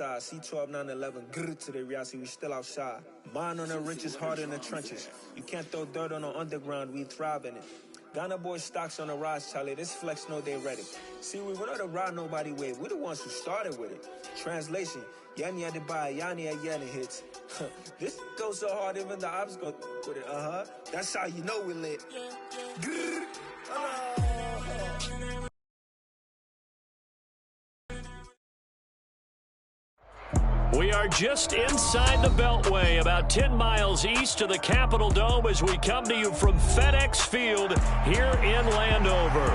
outside. C12, 911, grrr to the Riasi, we still outside. Mine on the riches, hard in the trenches. You can't throw dirt on the underground, we thrive in it. Ghana boys stocks on the rise, Charlie. This flex know they ready. See, we were not the ride nobody wave. We the ones who started with it. Translation, Yanni had to buy, Yanni at Yanni hits. This goes so hard, even the ops go with it. That's how you know we lit. Grrr. We are just inside the Beltway, about 10 miles east of the Capitol Dome as we come to you from FedEx Field here in Landover.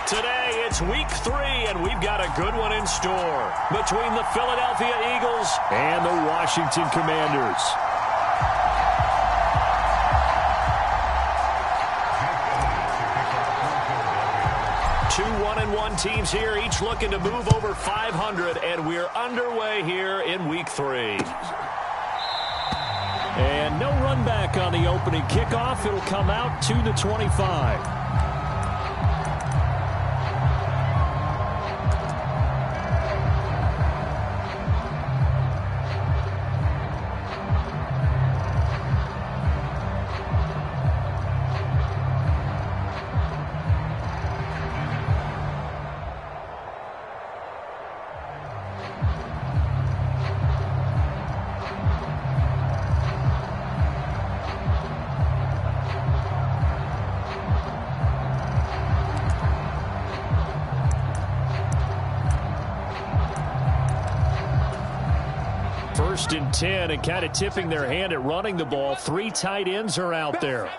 Today, it's week 3, and we've got a good one in store between the Philadelphia Eagles and the Washington Commanders. Two 1-1 teams here, each looking to move over 500, and we're underway here in week 3. And no run back on the opening kickoff. It'll come out to the 25. First and 10, and kind of tipping their hand at running the ball. 3 tight ends are out there.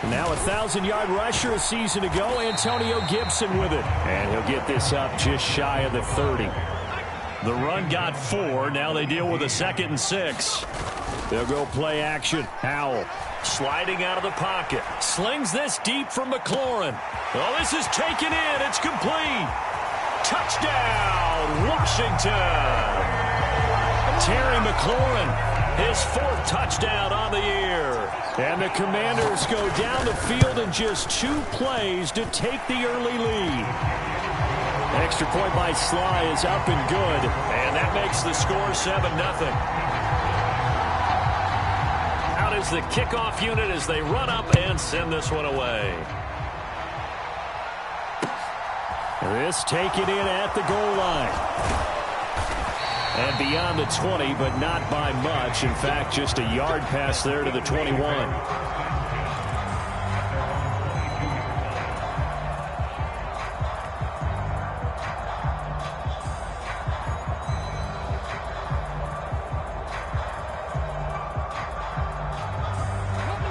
Now a 1,000-yard rusher a season ago, Antonio Gibson with it. And he'll get this up just shy of the 30. The run got 4. Now they deal with a 2nd and 6. They'll go play action. Howell sliding out of the pocket. Slings this deep from McLaurin. Oh, this is taken in. It's complete. Touchdown, Washington. Terry McLaurin, his 4th touchdown on the year. And the Commanders go down the field in just 2 plays to take the early lead. Extra point by Sly is up and good. And that makes the score 7-0. Is the kickoff unit as they run up and send this one away. This taken in at the goal line. And beyond the 20, but not by much. In fact, just a yard pass there to the 21.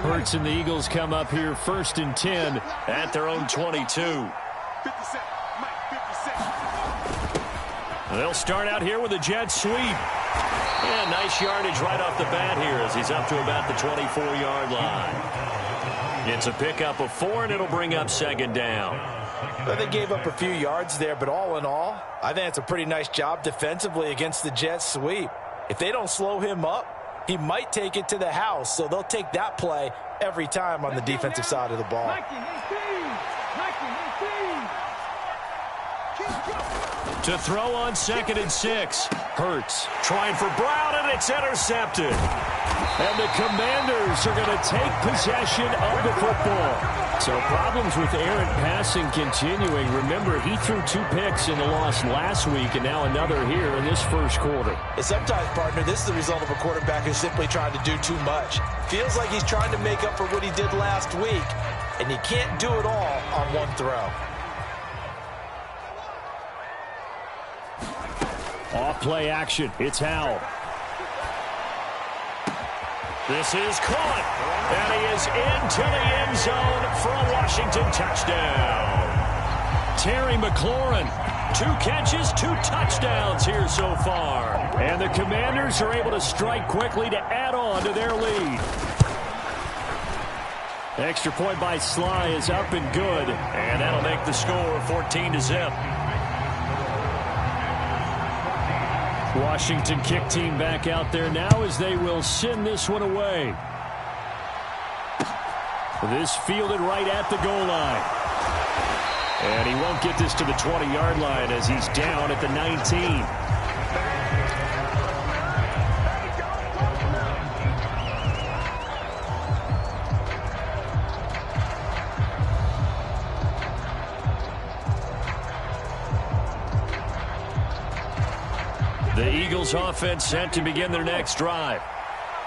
Hurts and the Eagles come up here 1st and 10 at their own 22. They'll start out here with a jet sweep. Yeah, nice yardage right off the bat here as he's up to about the 24-yard line. It's a pickup of 4, and it'll bring up 2nd down. Well, they gave up a few yards there, but all in all, I think it's a pretty nice job defensively against the jet sweep. If they don't slow him up, he might take it to the house, so they'll take that play every time on the defensive side of the ball. To throw on 2nd and 6. Hurts trying for Brown, and it's intercepted. And the Commanders are going to take possession of the football. So problems with errant passing continuing. Remember, he threw 2 picks in the loss last week, and now another here in this first quarter. And sometimes, partner, this is the result of a quarterback who's simply trying to do too much. Feels like he's trying to make up for what he did last week, and he can't do it all on one throw. Off play action. It's Howell. This is caught. And he is into the end zone for a Washington touchdown. Terry McLaurin, 2 catches, 2 touchdowns here so far. And the Commanders are able to strike quickly to add on to their lead. Extra point by Sly is up and good. And that'll make the score 14-0. Washington kick team back out there now as they will send this one away. This fielded right at the goal line. And he won't get this to the 20-yard line as he's down at the 19. The Eagles offense set to begin their next drive.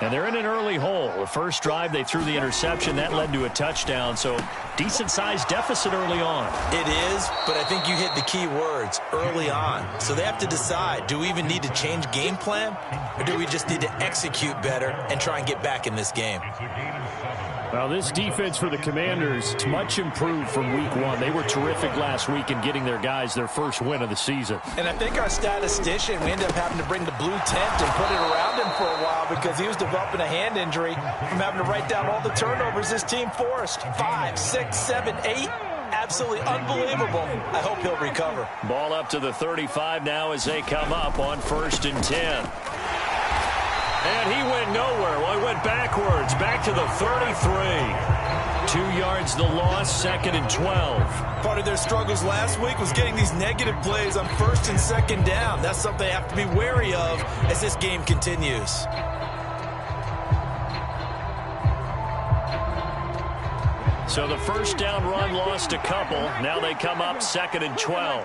And they're in an early hole. The first drive, they threw the interception. That led to a touchdown, so decent-sized deficit early on. It is, but I think you hit the key words, early on. So they have to decide, do we even need to change game plan, or do we just need to execute better and try and get back in this game? Well, this defense for the Commanders is much improved from week one. They were terrific last week in getting their guys their first win of the season. And I think our statistician, we ended up having to bring the blue tent and put it around him for a while because he was developing a hand injury from having to write down all the turnovers this team forced. 5, 6, 7, 8. Absolutely unbelievable. I hope he'll recover. Ball up to the 35 now as they come up on 1st and 10. And he went nowhere. Well, he went backwards, back to the 33. 2 yards the loss, 2nd and 12. Part of their struggles last week was getting these negative plays on 1st and 2nd down. That's something they have to be wary of as this game continues. So the first down run lost a couple. Now they come up 2nd and 12.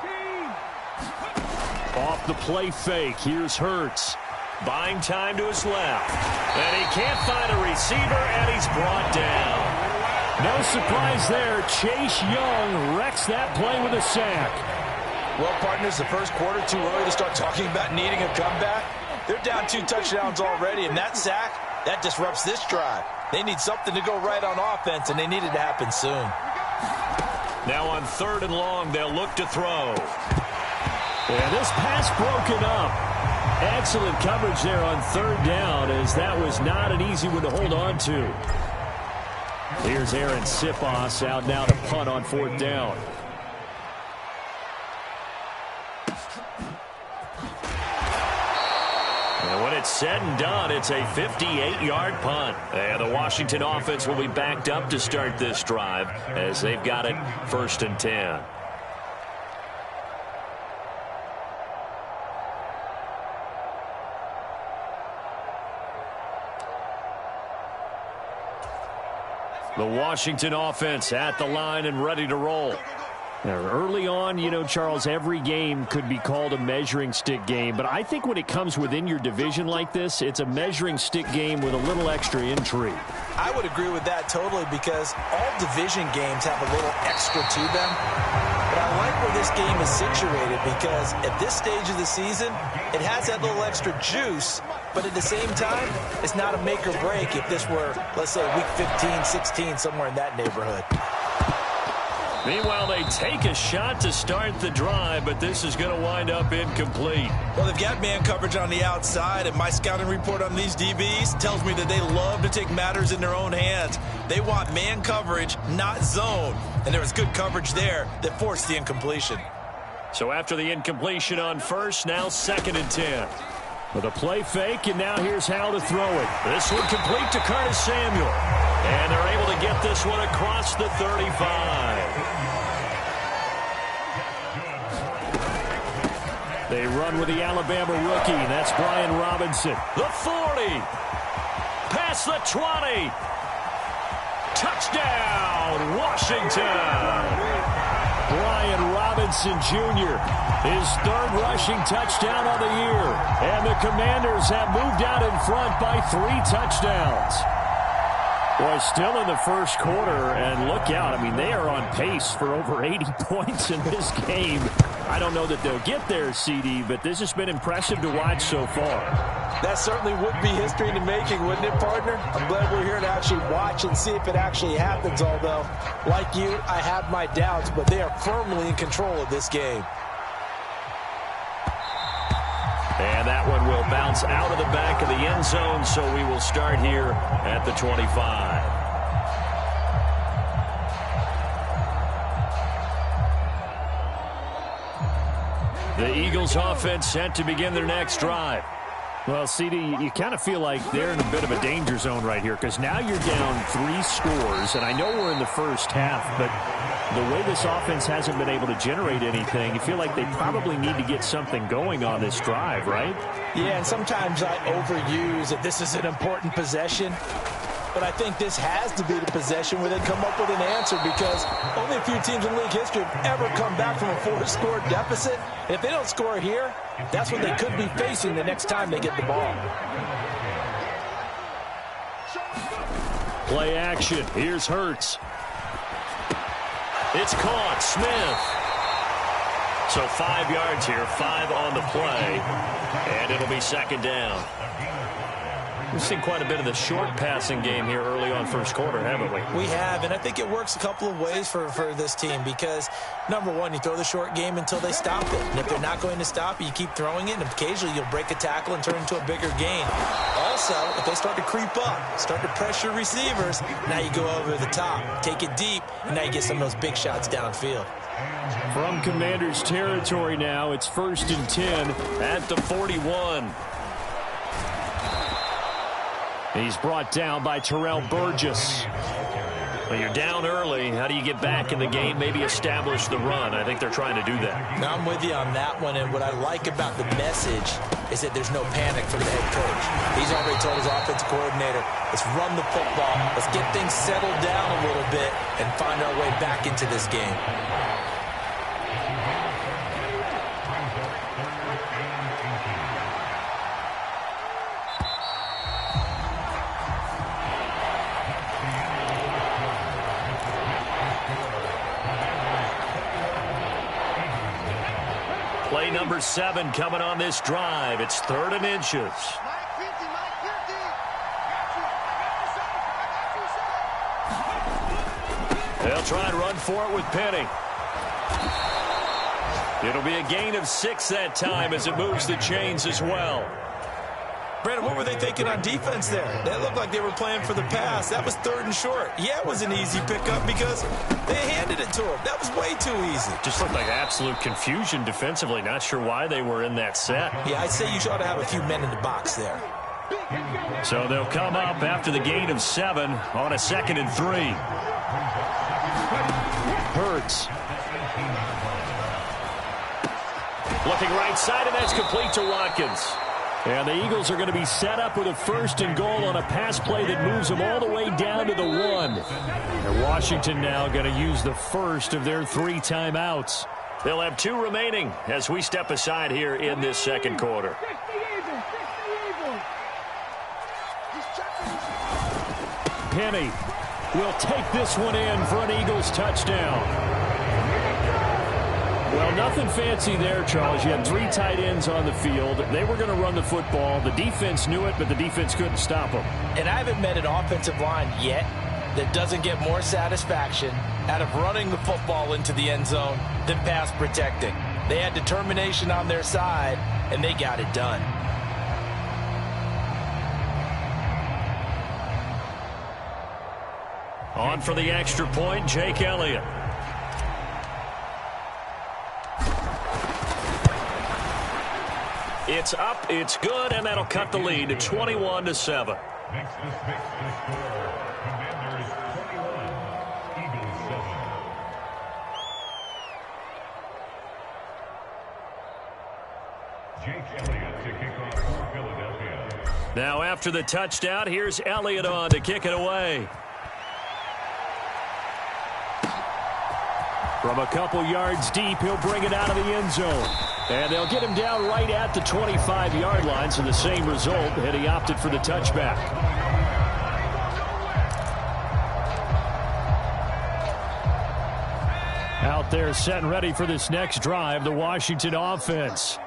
Off the play fake, here's Hurts. Buying time to his left. And he can't find a receiver, and he's brought down. No surprise there. Chase Young wrecks that play with a sack. Well, partners, the first quarter too early to start talking about needing a comeback. They're down 2 touchdowns already, and that sack, that disrupts this drive. They need something to go right on offense, and they need it to happen soon. Now on 3rd and long, they'll look to throw. And this pass broken up. Excellent coverage there on 3rd down, as that was not an easy one to hold on to. Here's Aaron Sipos out now to punt on 4th down. And when it's said and done, it's a 58-yard punt. And the Washington offense will be backed up to start this drive as they've got it 1st and 10. The Washington offense at the line and ready to roll. Now, early on, you know, Charles, every game could be called a measuring stick game. But I think when it comes within your division like this, it's a measuring stick game with a little extra intrigue. I would agree with that totally because all division games have a little extra to them. But I like where this game is situated because at this stage of the season, it has that little extra juice. But at the same time, it's not a make or break if this were, let's say, week 15, 16, somewhere in that neighborhood. Meanwhile, they take a shot to start the drive, but this is going to wind up incomplete. Well, they've got man coverage on the outside, and my scouting report on these DBs tells me that they love to take matters in their own hands. They want man coverage, not zone. And there was good coverage there that forced the incompletion. So after the incompletion on 1st, now 2nd and 10. With a play fake, and now here's how to throw it. This one complete to Curtis Samuel. And they're able to get this one across the 35. They run with the Alabama rookie. That's Brian Robinson. The 40. Past the 20. Touchdown, Washington. Brian Robinson Jr., his 3rd rushing touchdown of the year. And the Commanders have moved out in front by 3 touchdowns. Boy, still in the first quarter, and look out. I mean, they are on pace for over 80 points in this game. I don't know that they'll get there, CD, but this has been impressive to watch so far. That certainly would be history in the making, wouldn't it, partner? I'm glad we're here to actually watch and see if it actually happens, although, like you, I have my doubts, but they are firmly in control of this game. And that one will bounce out of the back of the end zone, so we will start here at the 25. The Eagles offense set to begin their next drive. Well, CD, you kind of feel like they're in a bit of a danger zone right here because now you're down 3 scores, and I know we're in the first half, but the way this offense hasn't been able to generate anything, you feel like they probably need to get something going on this drive, right? Yeah, and sometimes I overuse that this is an important possession. But I think this has to be the possession where they come up with an answer because only a few teams in league history have ever come back from a 4-score deficit. And if they don't score here, that's what they could be facing the next time they get the ball. Play action. Here's Hurts. It's caught. Smith. So 5 yards here, 5 on the play, and it'll be second down. We've seen quite a bit of the short passing game here early on first quarter, haven't we? We have, and I think it works a couple of ways for this team because, number one, you throw the short game until they stop it. And if they're not going to stop it, you keep throwing it, and occasionally you'll break a tackle and turn it into a bigger gain. Also, if they start to creep up, start to pressure receivers, now you go over the top, take it deep, and now you get some of those big shots downfield. From Commanders territory now, it's 1st and 10 at the 41. He's brought down by Terrell Burgess. Well, you're down early. How do you get back in the game, maybe establish the run? I think they're trying to do that. Now, I'm with you on that one, and what I like about the message is that there's no panic from the head coach. He's already told his offensive coordinator, let's run the football, let's get things settled down a little bit, and find our way back into this game. Play number 7 coming on this drive. It's 3rd and inches. They'll try and run for it with Penny. It'll be a gain of 6 that time as it moves the chains as well. Brandon, what were they thinking on defense there? That looked like they were playing for the pass. That was 3rd and short. Yeah, it was an easy pickup because they handed it to him. That was way too easy. Just looked like absolute confusion defensively. Not sure why they were in that set. Yeah, I'd say you ought to have a few men in the box there. So they'll come up after the gain of 7 on a 2nd and 3. Hurts. Looking right side, and that's complete to Watkins. And the Eagles are going to be set up with a 1st and goal on a pass play that moves them all the way down to the 1. And Washington now going to use the first of their 3 timeouts. They'll have 2 remaining as we step aside here in this second quarter. Penny will take this one in for an Eagles touchdown. Well, nothing fancy there, Charles. You had 3 tight ends on the field. They were going to run the football. The defense knew it, but the defense couldn't stop them. And I haven't met an offensive line yet that doesn't get more satisfaction out of running the football into the end zone than pass protecting. They had determination on their side, and they got it done. On for the extra point, Jake Elliott. It's up, it's good, and that'll cut the lead to 21-7. Now after the touchdown, here's Elliott on to kick it away. From a couple yards deep, he'll bring it out of the end zone. And they'll get him down right at the 25-yard line, so the same result, and he opted for the touchback. Out there set and ready for this next drive, the Washington offense.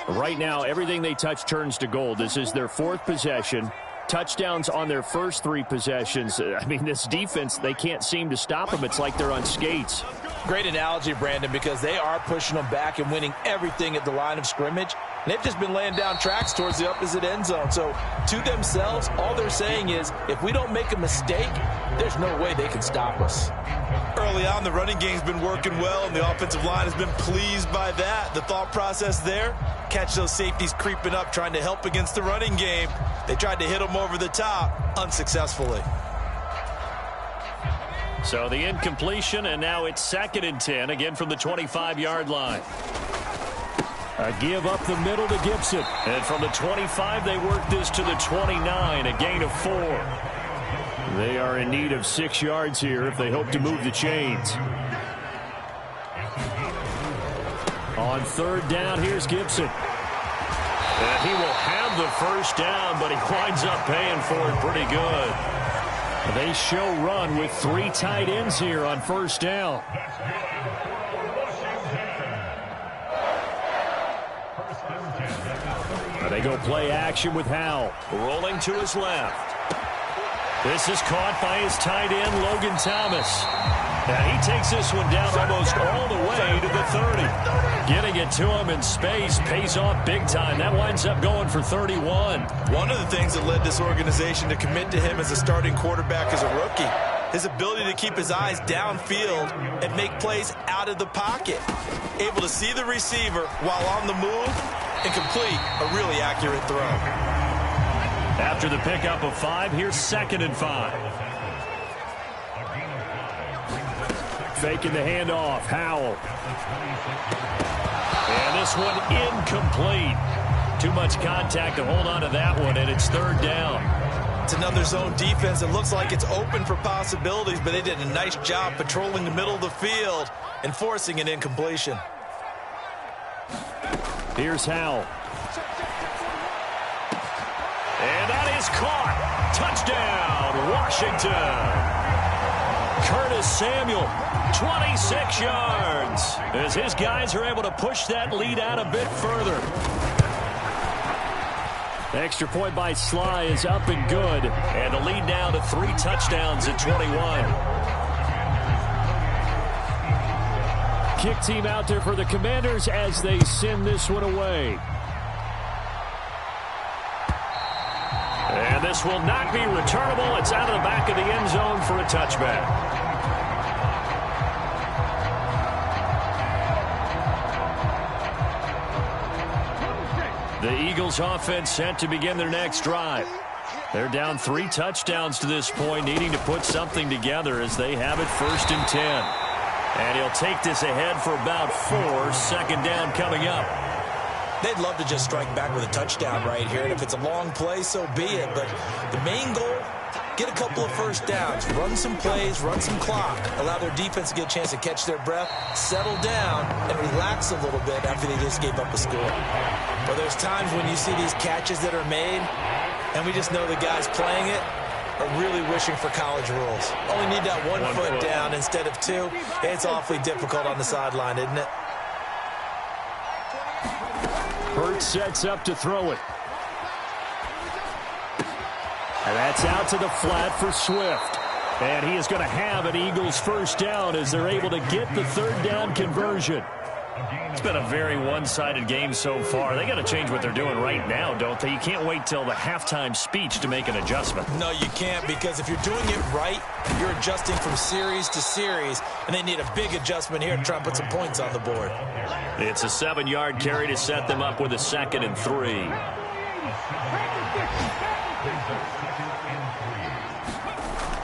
Right now, everything they touch turns to gold. This is their 4th possession. Touchdowns on their first 3 possessions. I mean, this defense, they can't seem to stop them. It's like they're on skates. Great analogy, Brandon, because they are pushing them back and winning everything at the line of scrimmage. And they've just been laying down tracks towards the opposite end zone. So to themselves, all they're saying is, if we don't make a mistake, there's no way they can stop us. Early on, the running game's been working well, and the offensive line has been pleased by that. The thought process there, catch those safeties creeping up, trying to help against the running game. They tried to hit them over the top, unsuccessfully. So the incompletion, and now it's 2nd and 10, again from the 25-yard line. A give up the middle to Gibson. And from the 25, they work this to the 29, a gain of 4. They are in need of 6 yards here if they hope to move the chains. On 3rd down, here's Gibson. And he will have the first down, but he winds up paying for it pretty good. They show run with 3 tight ends here on 1st down. They go play action with Howell. Rolling to his left. This is caught by his tight end, Logan Thomas. And he takes this one down almost all the way to the 30. Getting it to him in space pays off big time. That winds up going for 31. One of the things that led this organization to commit to him as a starting quarterback as a rookie, his ability to keep his eyes downfield and make plays out of the pocket. Able to see the receiver while on the move and complete a really accurate throw. After the pickup of 5, here's 2nd and 5. Faking the handoff, Howell. And this one incomplete. Too much contact to hold on to that one, and it's 3rd down. It's another zone defense that looks like it's open for possibilities, but they did a nice job patrolling the middle of the field and forcing an incompletion. Here's Howell. And that is caught. Touchdown, Washington. Curtis Samuel, 26 yards, as his guys are able to push that lead out a bit further. The extra point by Sly is up and good, and the lead now to 3 touchdowns at 21. Kick team out there for the Commanders as they send this one away. And this will not be returnable. It's out of the back of the end zone for a touchback. The Eagles offense set to begin their next drive. They're down 3 touchdowns to this point, needing to put something together as they have it 1st and 10. And he'll take this ahead for about 4. 2nd down coming up. They'd love to just strike back with a touchdown right here, and if it's a long play, so be it. But the main goal, get a couple of first downs, run some plays, run some clock, allow their defense to get a chance to catch their breath, settle down, and relax a little bit after they just gave up a score. But there's times when you see these catches that are made, and we just know the guys playing it are really wishing for college rules. Only need that one foot down instead of 2. It's awfully difficult on the sideline, isn't it? Hurts sets up to throw it. And that's out to the flat for Swift. And he is going to have an Eagles first down as they're able to get the 3rd down conversion. It's been a very one-sided game so far. They got to change what they're doing right now, don't they? You can't wait till the halftime speech to make an adjustment. No, you can't, because if you're doing it right, you're adjusting from series to series, and they need a big adjustment here to try and put some points on the board. It's a 7-yard carry to set them up with a 2nd and 3.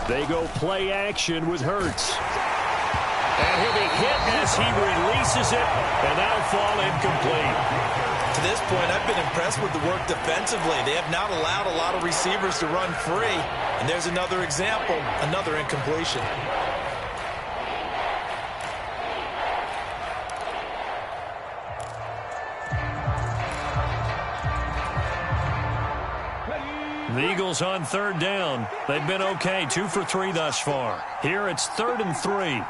They go play action with Hurts. And he'll be hit as he releases it, and that'll fall incomplete. To this point, I've been impressed with the work defensively. They have not allowed a lot of receivers to run free. And there's another example, another incompletion. The Eagles on 3rd down. They've been okay, 2 for 3 thus far. Here it's 3rd and 3.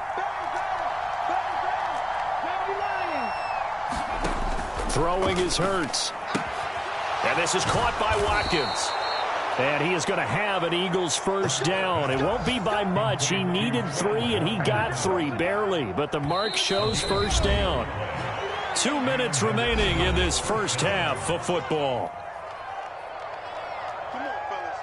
Throwing is Hurts. And this is caught by Watkins. And he is going to have an Eagles first down. It won't be by much. He needed 3, and he got 3, barely. But the mark shows first down. 2 minutes remaining in this first half of football. Come on, fellas.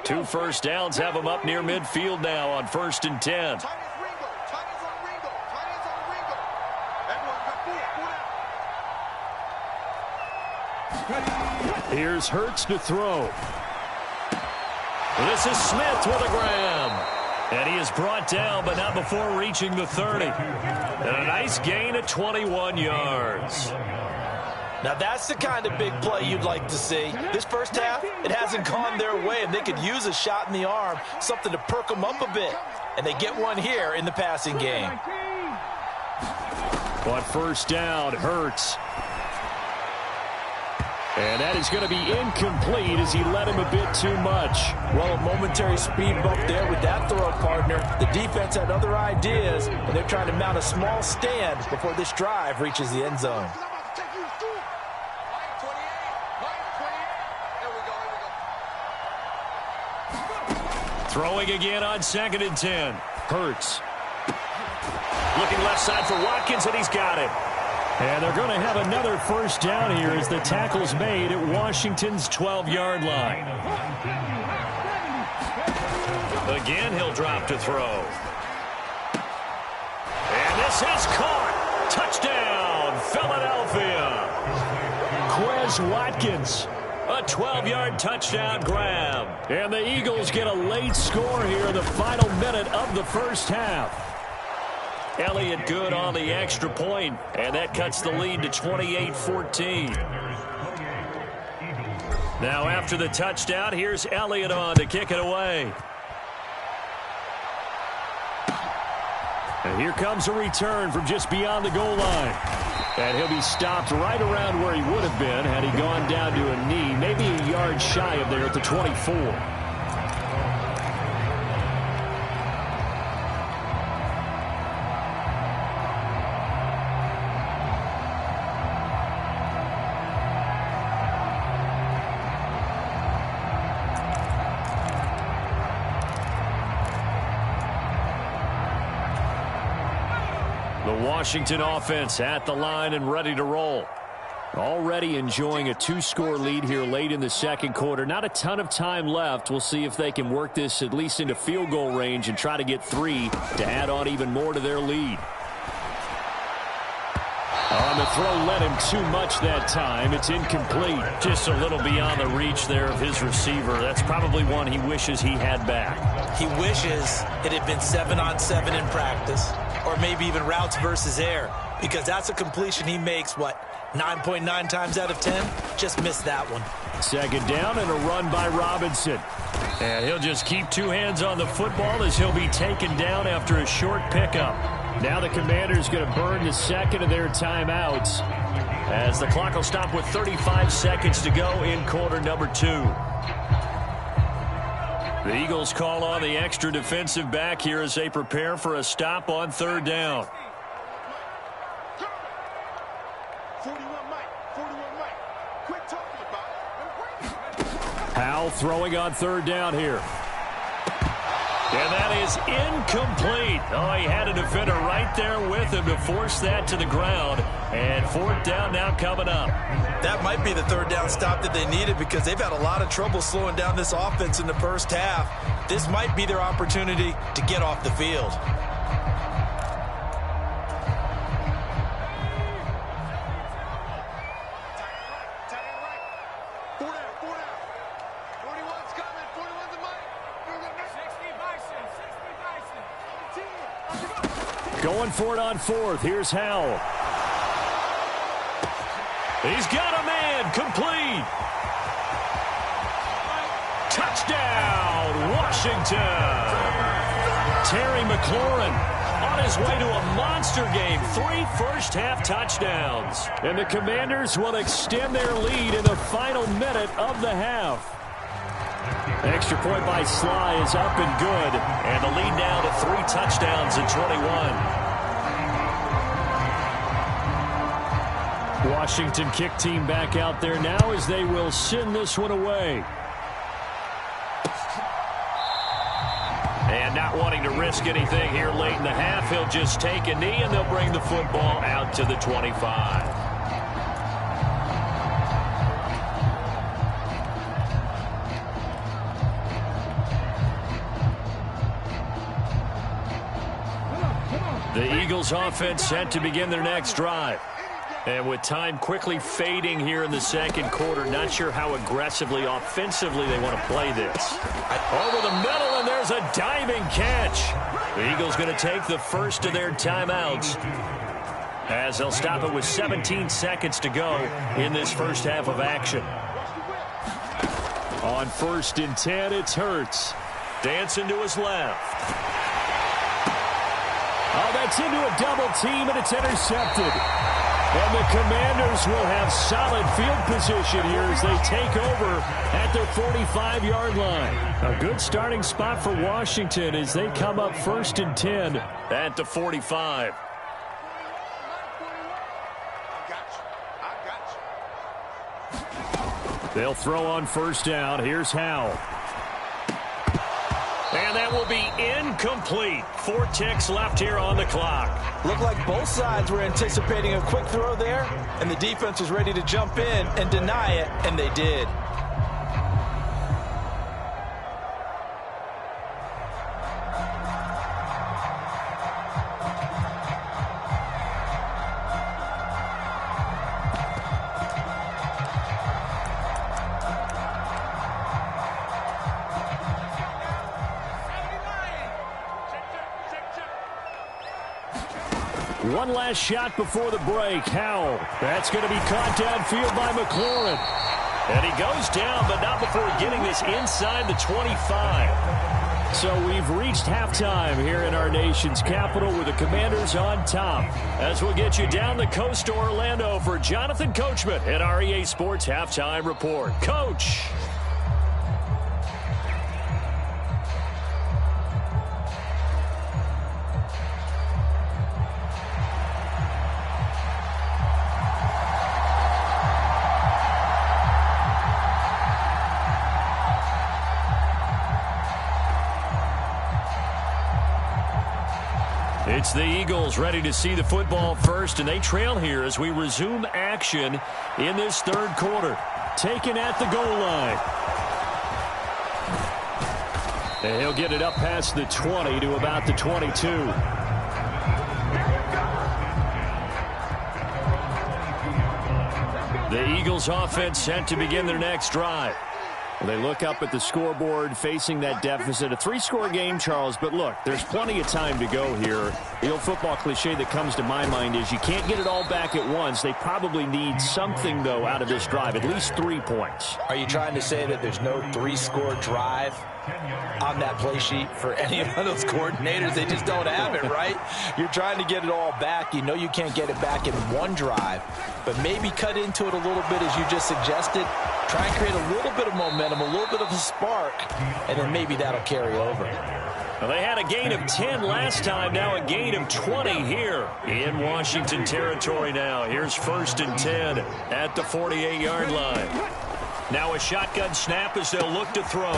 Two first downs have them up near midfield now on 1st and 10. Tight ends Ringo. Tight ends on Ringo. Tight ends on Ringo. Everyone got four. Here's Hurts to throw. This is Smith with a grab. And he is brought down, but not before reaching the 30. And a nice gain of 21 yards. Now, that's the kind of big play you'd like to see. This first half, it hasn't gone their way, and they could use a shot in the arm, something to perk them up a bit. And they get one here in the passing game. But first down, Hurts. And that is going to be incomplete as he led him a bit too much. Well, a momentary speed bump there with that throw, partner. The defense had other ideas, and they're trying to mount a small stand before this drive reaches the end zone. Throwing again on 2nd and 10. Hurts. Looking left side for Watkins, and he's got it. And they're going to have another first down here as the tackle's made at Washington's 12-yard line. Again, he'll drop to throw. And this is caught. Touchdown, Philadelphia. Quez Watkins. A 12-yard touchdown grab. And the Eagles get a late score here in the final minute of the first half. Elliott good on the extra point, and that cuts the lead to 28-14. Now after the touchdown, here's Elliott on to kick it away. And here comes a return from just beyond the goal line. And he'll be stopped right around where he would have been had he gone down to a knee, maybe a yard shy of there at the 24. Washington offense at the line and ready to roll. Already enjoying a 2-score lead here late in the second quarter. Not a ton of time left. We'll see if they can work this at least into field goal range and try to get 3 to add on even more to their lead. On the throw, led him too much that time. It's incomplete. Just a little beyond the reach there of his receiver. That's probably one he wishes he had back. He wishes it had been 7-on-7 in practice, or maybe even routes versus air, because that's a completion he makes, 9.9 times out of 10? Just missed that one. Second down and a run by Robinson. And he'll just keep 2 hands on the football as he'll be taken down after a short pickup. Now the Commanders going to burn the second of their timeouts as the clock will stop with 35 seconds to go in quarter number 2. The Eagles call on the extra defensive back here as they prepare for a stop on 3rd down. 41 Mike. Quit talking about it. Powell throwing on 3rd down here. And that is incomplete. Oh, he had a defender right there with him to force that to the ground. And 4th down now coming up. That might be the 3rd down stop that they needed because they've had a lot of trouble slowing down this offense in the first half. This might be their opportunity to get off the field. Going for it on 4th. Here's Howell. He's got a man. Complete. Touchdown, Washington. Terry McLaurin on his way to a monster game. 3 first-half touchdowns. And the Commanders will extend their lead in the final minute of the half. Extra point by Sly is up and good. And the lead now to 3 touchdowns at 21. Washington kick team back out there now as they will send this one away. And not wanting to risk anything here late in the half, he'll just take a knee and they'll bring the football out to the 25. The Eagles offense set to begin their next drive. And with time quickly fading here in the second quarter, not sure how aggressively, offensively they want to play this. Over the middle, and there's a diving catch. The Eagles going to take the first of their timeouts as they'll stop it with 17 seconds to go in this first half of action. On 1st and 10, it's Hurts. Dancing to his left. Oh, that's into a double team, and it's intercepted. And the Commanders will have solid field position here as they take over at their 45-yard line. A good starting spot for Washington as they come up 1st and 10 at the 45. They'll throw on 1st down. Here's Howell. And that will be incomplete. 4 ticks left here on the clock. Looked like both sides were anticipating a quick throw there, and the defense was ready to jump in and deny it, and they did. One last shot before the break. Howell. That's going to be caught downfield by McLaurin. And he goes down, but not before getting this inside the 25. So we've reached halftime here in our nation's capital with the Commanders on top. As we'll get you down the coast to Orlando for Jonathan Coachman at our EA Sports Halftime Report. Coach. It's the Eagles ready to see the football first, and they trail here as we resume action in this third quarter. Taken at the goal line. And he'll get it up past the 20 to about the 22. The Eagles offense set to begin their next drive. Well, they look up at the scoreboard facing that deficit. A 3-score game, Charles, but look, there's plenty of time to go here. The old football cliche that comes to my mind is you can't get it all back at once. They probably need something, though, out of this drive, at least 3 points. Are you trying to say that there's no 3-score drive on that play sheet for any of those coordinators? They just don't have it, right? You're trying to get it all back. You know you can't get it back in one drive, but maybe cut into it a little bit as you just suggested. Try and create a little bit of momentum, a little bit of a spark, and then maybe that'll carry over. Well, they had a gain of 10 last time, now a gain of 20 here in Washington territory now. Here's 1st and 10 at the 48-yard line. Now a shotgun snap as they'll look to throw.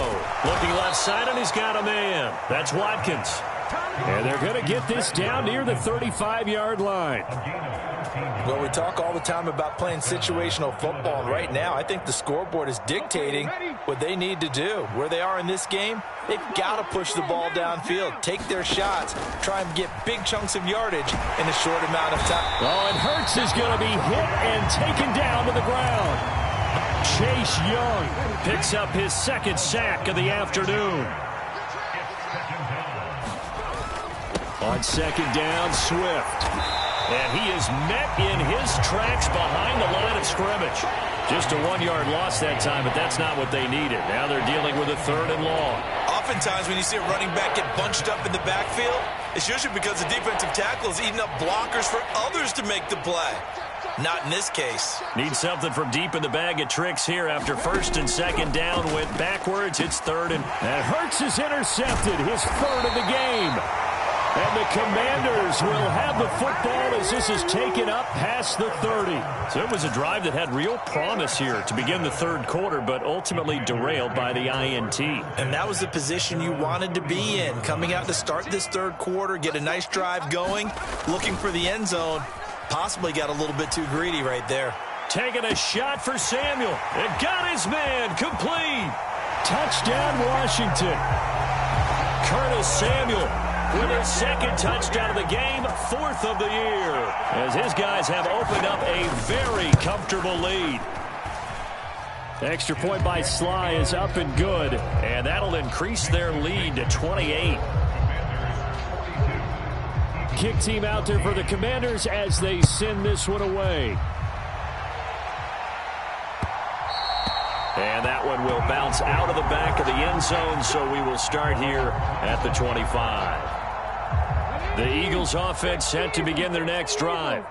Looking left side, and he's got a man. That's Watkins. And they're going to get this down near the 35-yard line. Well, we talk all the time about playing situational football. Right now, I think the scoreboard is dictating what they need to do. Where they are in this game, they've got to push the ball downfield, take their shots, try and get big chunks of yardage in a short amount of time. Oh, and Hurts is going to be hit and taken down to the ground. Chase Young picks up his 2nd sack of the afternoon. On 2nd down, Swift. And he is met in his tracks behind the line of scrimmage. Just a 1-yard loss that time, but that's not what they needed. Now they're dealing with a 3rd and long. Oftentimes when you see a running back get bunched up in the backfield, it's usually because the defensive tackle is eating up blockers for others to make the play. Not in this case. Need something from deep in the bag of tricks here after 1st and 2nd down went backwards. It's 3rd and Hurts is intercepted, his 3rd of the game. And the Commanders will have the football as this is taken up past the 30. So it was a drive that had real promise here to begin the third quarter, but ultimately derailed by the INT. And that was the position you wanted to be in. Coming out to start this third quarter, get a nice drive going, looking for the end zone. Possibly got a little bit too greedy right there. Taking a shot for Samuel. And got his man complete. Touchdown, Washington. Curtis Samuel with his second touchdown of the game, fourth of the year, as his guys have opened up a very comfortable lead. The extra point by Sly is up and good, and that'll increase their lead to 28. Kick team out there for the Commanders as they send this one away. And that one will bounce out of the back of the end zone, so we will start here at the 25. The Eagles offense set to begin their next drive.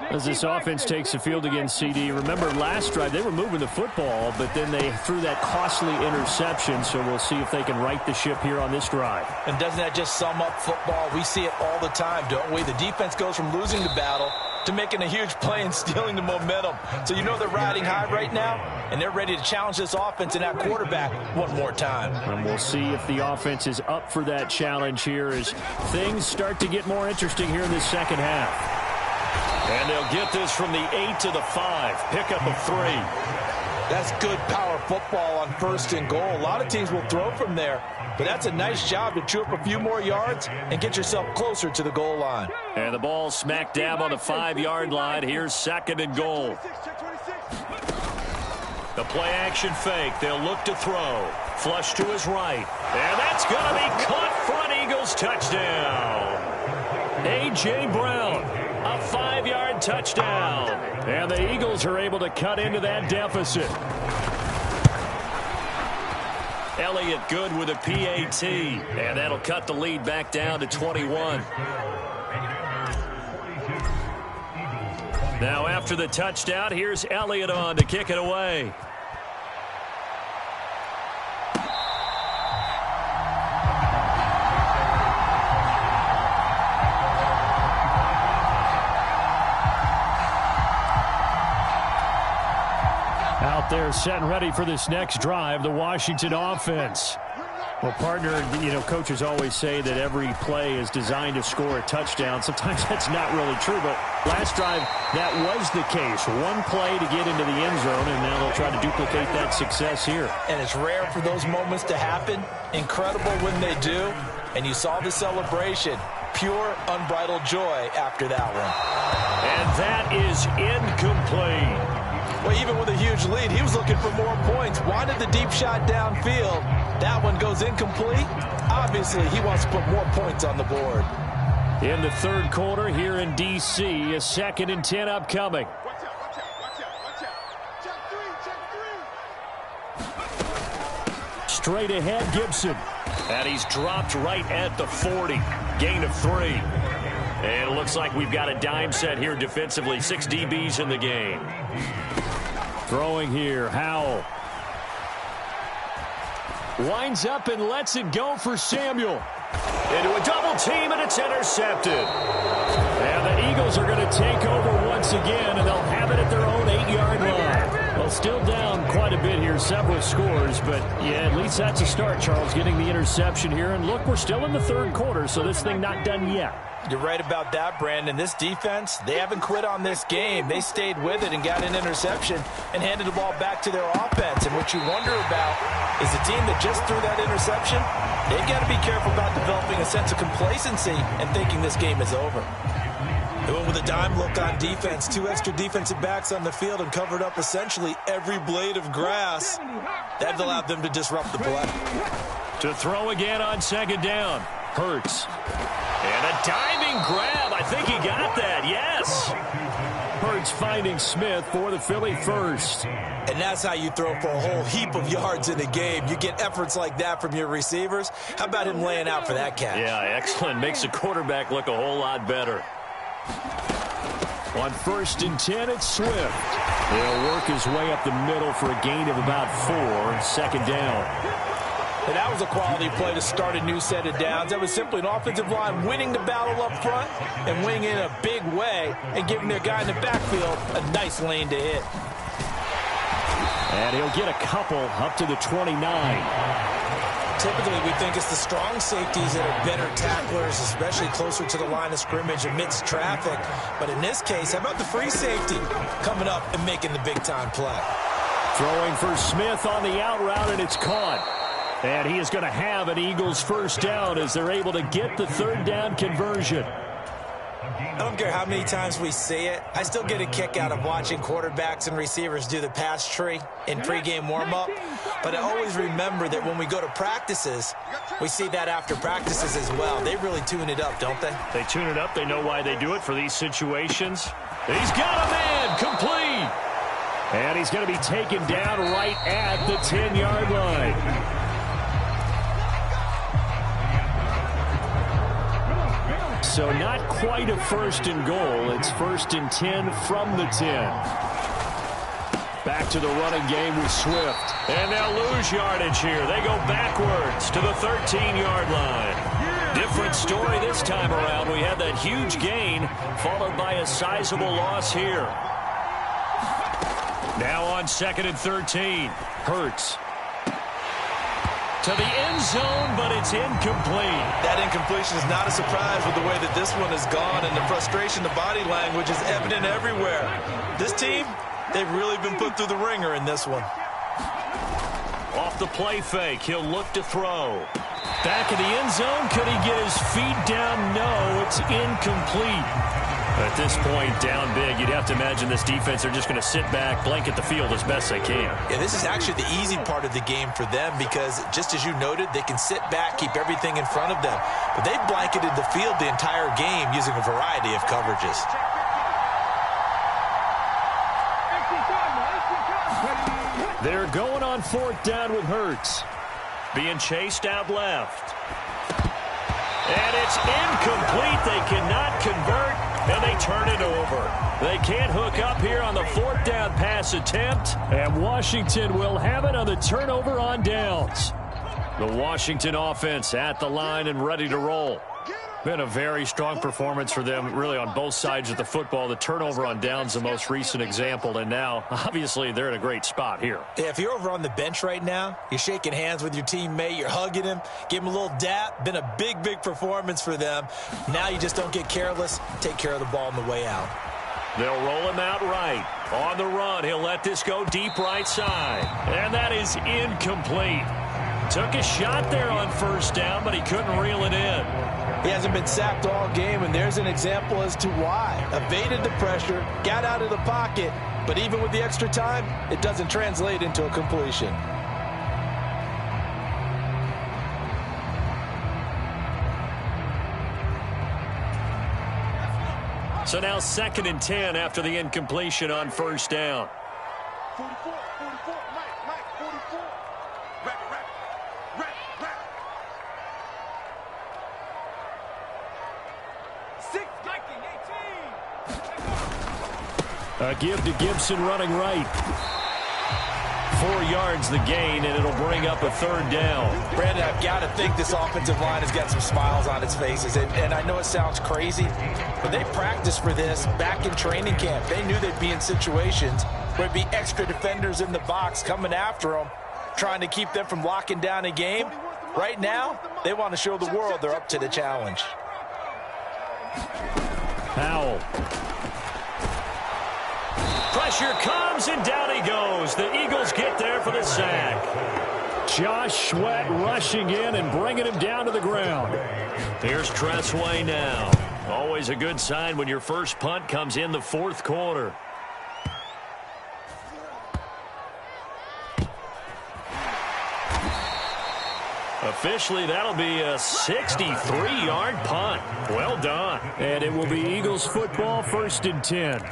As this offense takes the field against CD, remember last drive they were moving the football, but then they threw that costly interception, so we'll see if they can right the ship here on this drive. And doesn't that just sum up football? We see it all the time, don't we? The defense goes from losing the battle to making a huge play and stealing the momentum. So you know they're riding high right now, and they're ready to challenge this offense and that quarterback one more time. And we'll see if the offense is up for that challenge here as things start to get more interesting here in the second half. And they'll get this from the 8 to the 5. Pickup of 3. That's good power football on first and goal. A lot of teams will throw from there, but that's a nice job to chew up a few more yards and get yourself closer to the goal line. And the ball smack dab on the 5-yard line. Here's second and goal. The play action fake. They'll look to throw. Flush to his right. And that's going to be caught for an Eagles touchdown. A.J. Brown, a 5-yard touchdown. And the Eagles are able to cut into that deficit. Elliott good with a PAT. And that'll cut the lead back down to 21. Now after the touchdown, here's Elliott on to kick it away. Out there set and ready for this next drive, the Washington offense. Well, partner, coaches always say that every play is designed to score a touchdown. Sometimes that's not really true, but last drive, that was the case. One play to get into the end zone, and now they'll try to duplicate that success here. And it's rare for those moments to happen. Incredible when they do. And you saw the celebration. Pure, unbridled joy after that one. And that is incomplete. Well, even with a huge lead, he was looking for more points. Wanted the deep shot downfield. That one goes incomplete. Obviously, he wants to put more points on the board. In the third quarter here in D.C., a 2nd and 10 upcoming. Watch out. Check 3. Straight ahead, Gibson. And he's dropped right at the 40. Gain of 3. And it looks like we've got a dime set here defensively. 6 DBs in the game. Throwing here, Howell. Winds up and lets it go for Samuel. Into a double team, and it's intercepted. And the Eagles are going to take over once again, and they'll have it at their own 8-yard line. Well, still down quite a bit here, several scores, but yeah, at least that's a start, Charles, getting the interception here. And look, we're still in the third quarter, so this thing not done yet. You're right about that, Brandon. This defense, they haven't quit on this game. They stayed with it and got an interception and handed the ball back to their offense. And what you wonder about is the team that just threw that interception, they've got to be careful about developing a sense of complacency and thinking this game is over. They went with a dime look on defense. 2 extra defensive backs on the field and covered up essentially every blade of grass. That allowed them to disrupt the play. To throw again on 2nd down. Hurts. And a diving grab. I think he got that. Yes. Hurts finding Smith for the Philly first. And that's how you throw for a whole heap of yards in a game. You get efforts like that from your receivers. How about him laying out for that catch? Yeah, excellent. Makes the quarterback look a whole lot better. On 1st and 10, it's Swift. He'll work his way up the middle for a gain of about 4. 2nd down. And that was a quality play to start a new set of downs. That was simply an offensive line winning the battle up front and winning in a big way and giving their guy in the backfield a nice lane to hit. And he'll get a couple up to the 29. Typically, we think it's the strong safeties that are better tacklers, especially closer to the line of scrimmage amidst traffic. But in this case, how about the free safety coming up and making the big-time play? Throwing for Smith on the out route, and it's caught. And he is going to have an Eagles first down as they're able to get the third down conversion. I don't care how many times we see it. I still get a kick out of watching quarterbacks and receivers do the pass tree in pregame warm-up. But I always remember that when we go to practices, we see that after practices as well. They really tune it up, don't they? They tune it up. They know why they do it for these situations. He's got a man complete. And he's going to be taken down right at the 10-yard line. So not quite a first and goal. It's first and 10 from the 10. Back to the running game with Swift. And they'll lose yardage here. They go backwards to the 13-yard line. Different story this time around. We had that huge gain followed by a sizable loss here. Now on 2nd and 13. Hurts. To the end zone, but it's incomplete. That incompletion is not a surprise with the way that this one has gone, and the frustration, the body language is evident everywhere. This team, they've really been put through the ringer in this one. Off the play fake, he'll look to throw. Back in the end zone, could he get his feet down? No, it's incomplete. At this point, down big, you'd have to imagine this defense are just going to sit back, blanket the field as best they can. Yeah, this is actually the easy part of the game for them because, just as you noted, they can sit back, keep everything in front of them. But they blanketed the field the entire game using a variety of coverages. They're going on 4th down with Hurts. Being chased out left. And it's incomplete. They cannot convert, and they turn it over. They can't hook up here on the 4th down pass attempt, and Washington will have it on the turnover on downs. The Washington offense at the line and ready to roll. Been a very strong performance for them, really, on both sides of the football. The turnover on downs, the most recent example, and now, obviously, they're in a great spot here. Yeah, if you're over on the bench right now, you're shaking hands with your teammate, you're hugging him, give him a little dap. Been a big, big performance for them. Now you just don't get careless. Take care of the ball on the way out. They'll roll him out right. On the run, he'll let this go deep right side. And that is incomplete. Took a shot there on 1st down, but he couldn't reel it in. He hasn't been sacked all game, and there's an example as to why. Evaded the pressure, got out of the pocket, but even with the extra time, it doesn't translate into a completion. So now 2nd and 10 after the incompletion on 1st down. 44, Mike, 44. Rap. A give to Gibson running right. 4 yards the gain, and it'll bring up a 3rd down. Brandon, I've got to think this offensive line has got some smiles on its faces. And I know it sounds crazy, but they practiced for this back in training camp. They knew they'd be in situations where it'd be extra defenders in the box coming after them, trying to keep them from locking down a game. Right now, they want to show the world they're up to the challenge. Powell. Pressure comes, and down he goes. The Eagles get there for the sack. Josh Sweat rushing in and bringing him down to the ground. Here's Tressway now. Always a good sign when your first punt comes in the 4th quarter. Officially, that'll be a 63-yard punt. Well done. And it will be Eagles football, 1st and 10.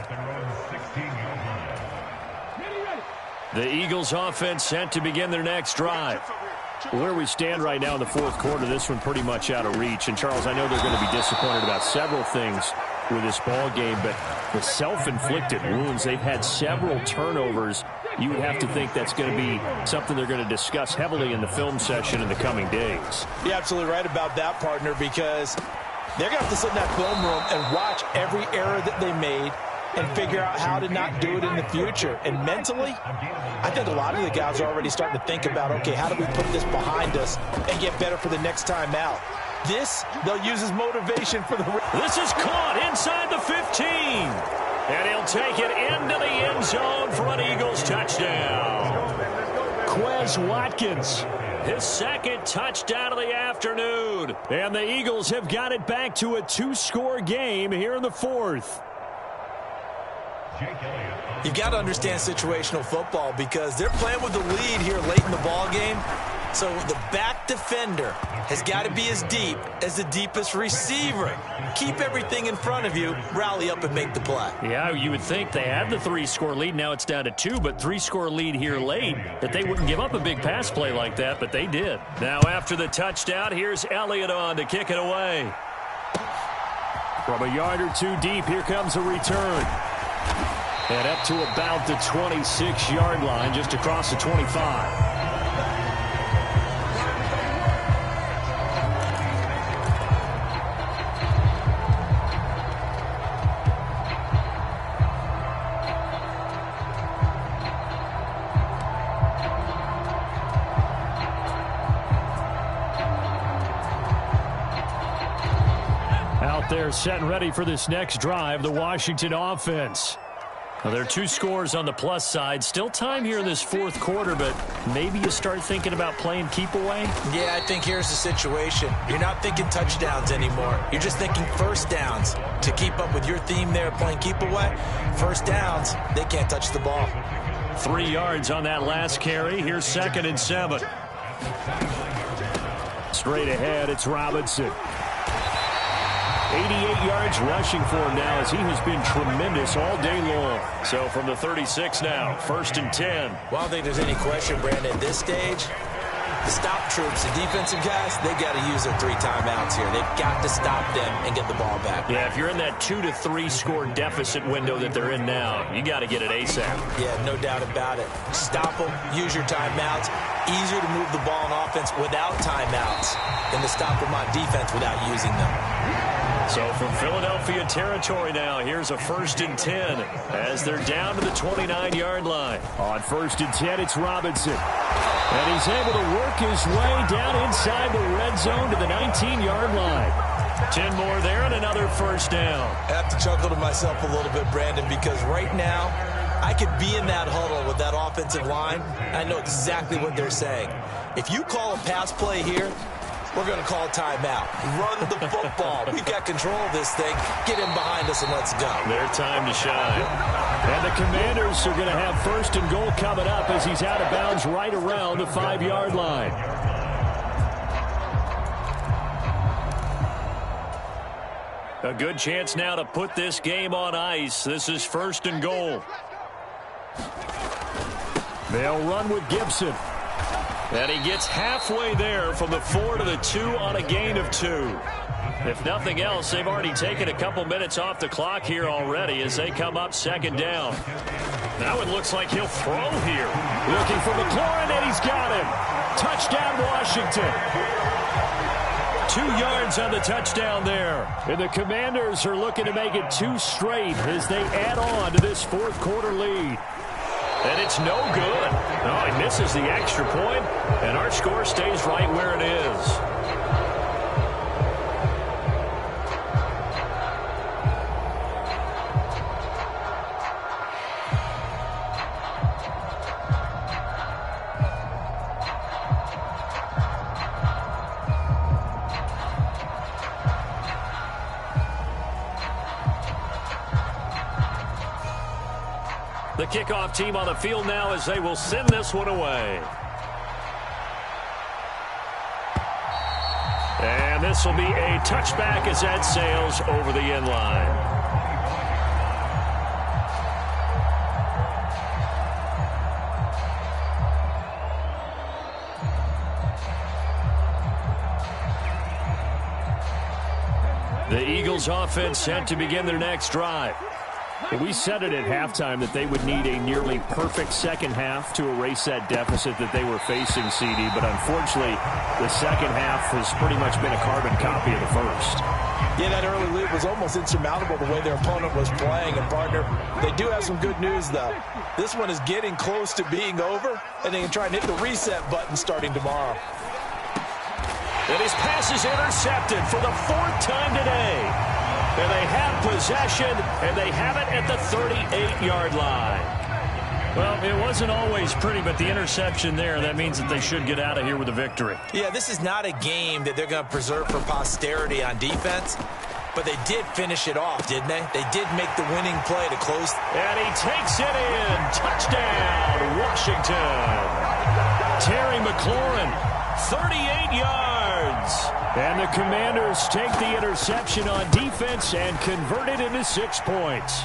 The Eagles offense set to begin their next drive. Where we stand right now in the 4th quarter, this one pretty much out of reach. And, Charles, I know they're going to be disappointed about several things with this ball game, but the self-inflicted wounds, they've had several turnovers you would have to think that's going to be something they're going to discuss heavily in the film session in the coming days. You're absolutely right about that, partner, because they're going to have to sit in that film room and watch every error that they made and figure out how to not do it in the future. And mentally, I think a lot of the guys are already starting to think about, okay, how do we put this behind us and get better for the next time out? This, they'll use as motivation for the... This is caught inside the 15. And he'll take it into the end zone for an Eagles touchdown. Quez Watkins, his second touchdown of the afternoon. And the Eagles have got it back to a 2-score game here in the fourth. You've got to understand situational football because they're playing with the lead here late in the ball game. So the back defender has got to be as deep as the deepest receiver. Keep everything in front of you, rally up and make the play. Yeah, you would think they had the 3-score lead. Now it's down to 2, but 3-score lead here late, that they wouldn't give up a big pass play like that, but they did. Now after the touchdown, here's Elliott on to kick it away. From a yard or two deep, here comes a return. And up to about the 26-yard line, just across the 25. Out there set and ready for this next drive, the Washington offense. Well, there are 2 scores on the plus side. Still time here in this fourth quarter, but maybe you start thinking about playing keep away? Yeah, I think here's the situation. You're not thinking touchdowns anymore. You're just thinking first downs. To keep up with your theme there, playing keep away, first downs, they can't touch the ball. 3 yards on that last carry. Here's 2nd and 7. Straight ahead, it's Robinson. 88 yards rushing for him now as he has been tremendous all day long. So from the 36 now, 1st and 10. Well, I don't think there's any question, Brandon, at this stage, the stop troops, the defensive guys, they got to use their 3 timeouts here. They've got to stop them and get the ball back. Yeah, if you're in that 2 to 3 score deficit window that they're in now, you got to get it ASAP. Yeah, no doubt about it. Stop them, use your timeouts. Easier to move the ball on offense without timeouts than to stop them on defense without using them. So from Philadelphia territory now, here's a 1st and 10 as they're down to the 29-yard line. On 1st and 10, it's Robinson. And he's able to work his way down inside the red zone to the 19-yard line. 10 more there and another 1st down. I have to chuckle to myself a little bit, Brandon, because right now I could be in that huddle with that offensive line. I know exactly what they're saying. If you call a pass play here, we're going to call a timeout. Run the football. We've got control of this thing. Get him behind us and let's go. Their time to shine. And the Commanders are going to have 1st and goal coming up as he's out of bounds right around the 5-yard line. A good chance now to put this game on ice. This is 1st and goal. They'll run with Gibson. And he gets halfway there from the 4 to the 2 on a gain of 2. If nothing else, they've already taken a couple minutes off the clock here already as they come up 2nd down. Now it looks like he'll throw here. Looking for McLaurin, and he's got him. Touchdown, Washington. 2 yards on the touchdown there. And the Commanders are looking to make it 2 straight as they add on to this fourth quarter lead. And it's no good. No, he misses the extra point, and our score stays right where it is. The kickoff team on the field now as they will send this one away. And this will be a touchback as that sails over the end line. The Eagles offense set to begin their next drive. We said it at halftime that they would need a nearly perfect second half to erase that deficit that they were facing, CD. But unfortunately, the second half has pretty much been a carbon copy of the first. Yeah, that early lead was almost insurmountable the way their opponent was playing. And, partner, they do have some good news, though. This one is getting close to being over, and they can try and hit the reset button starting tomorrow. And his pass is intercepted for the 4th time today. And they have possession, and they have it at the 38-yard line. Well, it wasn't always pretty, but the interception there, that means that they should get out of here with a victory. Yeah, this is not a game that they're going to preserve for posterity on defense, but they did finish it off, didn't they? They did make the winning play to close. And he takes it in. Touchdown, Washington. Terry McLaurin, 38 yards. And the Commanders take the interception on defense and convert it into 6 points.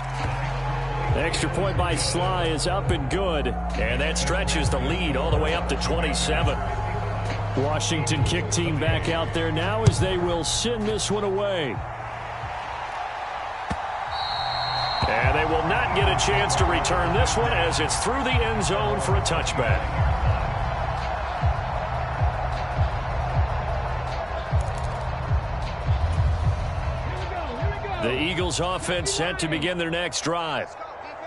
The extra point by Sly is up and good. And that stretches the lead all the way up to 27. Washington kick team back out there now as they will send this one away. And they will not get a chance to return this one as it's through the end zone for a touchback. The Eagles offense set to begin their next drive.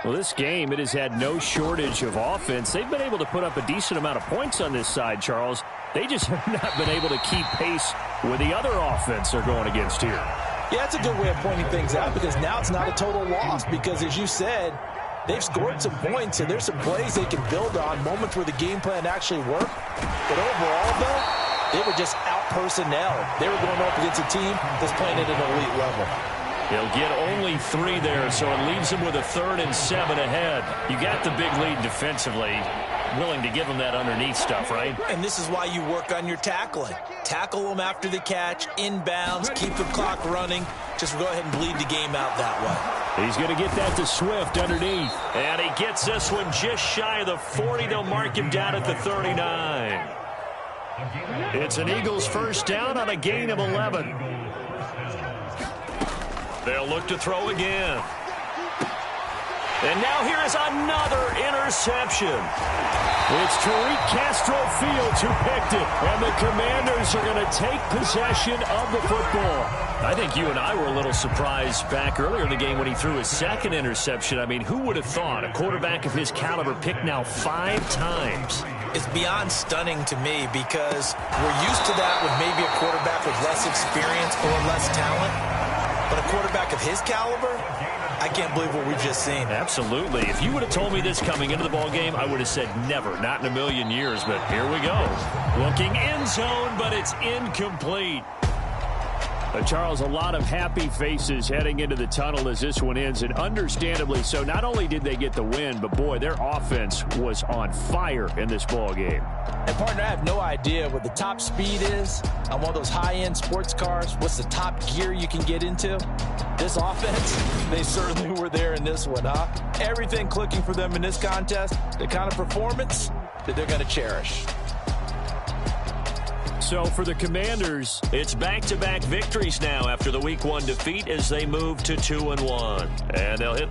Well, this game, it has had no shortage of offense. They've been able to put up a decent amount of points on this side, Charles. They just have not been able to keep pace with the other offense they're going against here. Yeah, that's a good way of pointing things out because now it's not a total loss because, as you said, they've scored some points and there's some plays they can build on, moments where the game plan actually worked. But overall, though, they were just out-personnelled. They were going up against a team that's playing at an elite level. They'll get only 3 there, so it leaves them with a 3rd and 7 ahead. You got the big lead defensively, willing to give them that underneath stuff, right? And this is why you work on your tackling. Tackle them after the catch, inbounds, keep the clock running. Just go ahead and bleed the game out that way. He's going to get that to Swift underneath. And he gets this one just shy of the 40. They'll mark him down at the 39. It's an Eagles first down on a gain of 11. They'll look to throw again. And now here is another interception. It's Tariq Castro Fields who picked it. And the Commanders are going to take possession of the football. I think you and I were a little surprised back earlier in the game when he threw his 2nd interception. I mean, who would have thought a quarterback of his caliber picked now 5 times? It's beyond stunning to me because we're used to that with maybe a quarterback with less experience or less talent. But a quarterback of his caliber, I can't believe what we've just seen. Absolutely. If you would have told me this coming into the ballgame, I would have said never, not in a million years. But here we go. Looking end zone, but it's incomplete. Charles, a lot of happy faces heading into the tunnel as this one ends, and understandably so. Not only did they get the win, but, boy, their offense was on fire in this ballgame. And, partner, I have no idea what the top speed is on one of those high-end sports cars. What's the top gear you can get into? This offense, they certainly were there in this one, huh? Everything clicking for them in this contest, the kind of performance that they're going to cherish. So for the Commanders, it's back-to-back victories now after the Week 1 defeat as they move to 2-1. And they'll hit